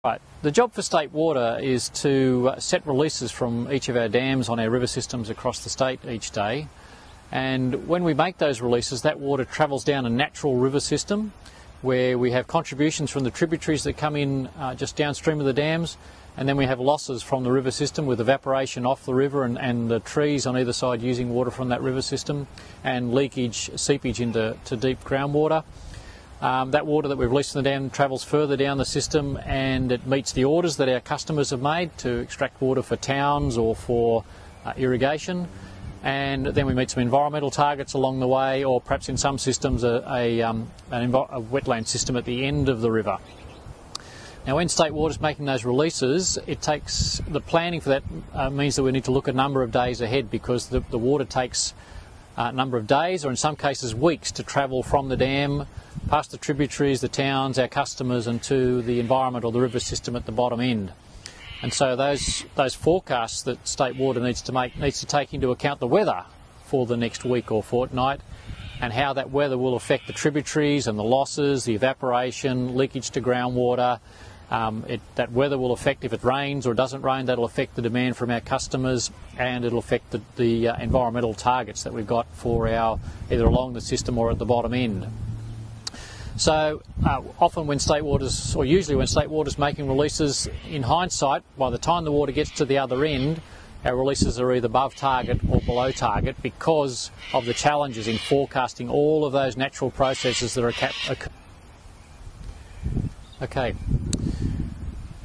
Right. The job for State Water is to set releases from each of our dams on our river systems across the state each day. And when we make those releases, that water travels down a natural river system where we have contributions from the tributaries that come in just downstream of the dams, and then we have losses from the river system with evaporation off the river and the trees on either side using water from that river system, and leakage, seepage into deep groundwater. That water that we've released in the dam travels further down the system and it meets the orders that our customers have made to extract water for towns or for irrigation. And then we meet some environmental targets along the way, or perhaps in some systems a wetland system at the end of the river. Now when State Water is making those releases, it takes, the planning for that means that we need to look a number of days ahead, because the water takes a number of days, or in some cases weeks, to travel from the dam past the tributaries, the towns, our customers, and to the environment or the river system at the bottom end. And so those forecasts that State Water needs to take into account the weather for the next week or fortnight, and how that weather will affect the tributaries and the losses, the evaporation, leakage to groundwater. That weather will affect, if it rains or doesn't rain, that'll affect the demand from our customers, and it'll affect the environmental targets that we've got for our, either along the system or at the bottom end. So often when State Water's, or usually when State Water's making releases, in hindsight, by the time the water gets to the other end, our releases are either above target or below target, because of the challenges in forecasting all of those natural processes that are Okay.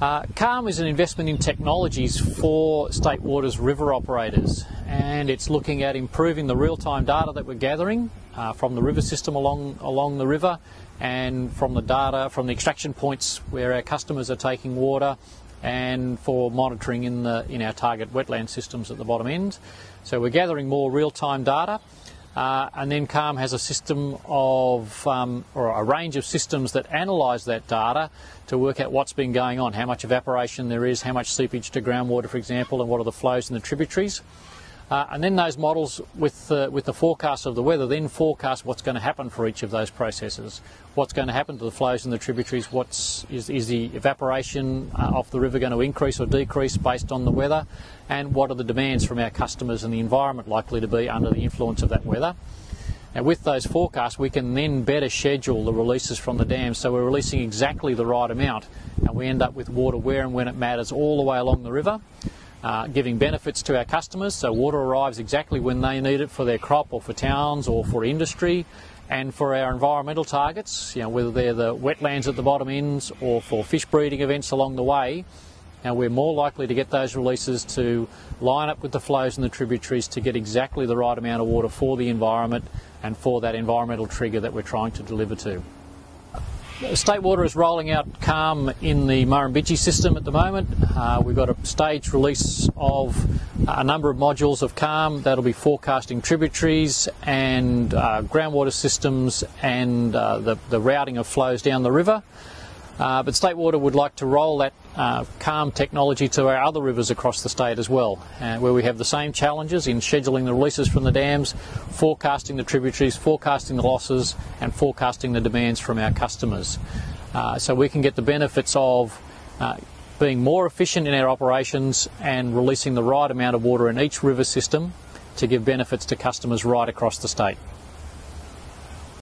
CARM is an investment in technologies for State Water's river operators, and it's looking at improving the real-time data that we're gathering from the river system along the river, and from the data from the extraction points where our customers are taking water, and for monitoring in our target wetland systems at the bottom end. So we're gathering more real-time data. And then CARM has a system of, or a range of systems that analyse that data to work out what's been going on, how much evaporation there is, how much seepage to groundwater, for example, and what are the flows in the tributaries. And then those models, with the forecast of the weather, then forecast what's going to happen for each of those processes. What's going to happen to the flows in the tributaries? Is the evaporation off the river going to increase or decrease based on the weather? And what are the demands from our customers and the environment likely to be under the influence of that weather? And with those forecasts, we can then better schedule the releases from the dam, so we're releasing exactly the right amount, and we end up with water where and when it matters all the way along the river. Giving benefits to our customers, so water arrives exactly when they need it for their crop or for towns or for industry, and for our environmental targets, whether they're the wetlands at the bottom ends or for fish breeding events along the way. Now we're more likely to get those releases to line up with the flows in the tributaries to get exactly the right amount of water for the environment and for that environmental trigger that we're trying to deliver to. State Water is rolling out CARM in the Murrumbidgee system at the moment. We've got a staged release of a number of modules of CARM that'll be forecasting tributaries and groundwater systems and the routing of flows down the river. But State Water would like to roll that CARM technology to our other rivers across the state as well, where we have the same challenges in scheduling the releases from the dams, forecasting the tributaries, forecasting the losses, and forecasting the demands from our customers. So we can get the benefits of being more efficient in our operations and releasing the right amount of water in each river system to give benefits to customers right across the state.